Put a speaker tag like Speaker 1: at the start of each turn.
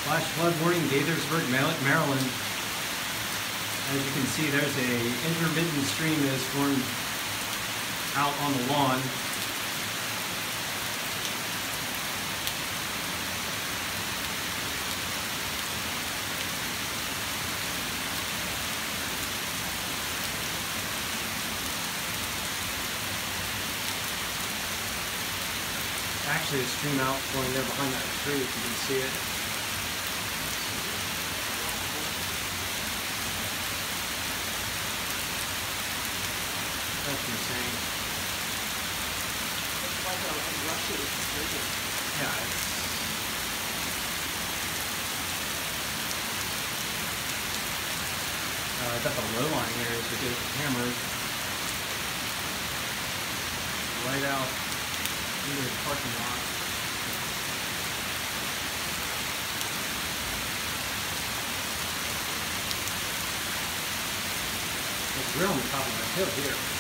Speaker 1: Flash flood warning, Gaithersburg, Maryland. As you can see, there's a intermittent stream that is formed out on the lawn. Actually, a stream out flowing there behind that tree, if you can see it. That's insane.
Speaker 2: It's like a Russian explosive.
Speaker 1: Yeah, it's... I got the low-lying areas with it hammered right out into the parking lot. It's real on the top of the hill here.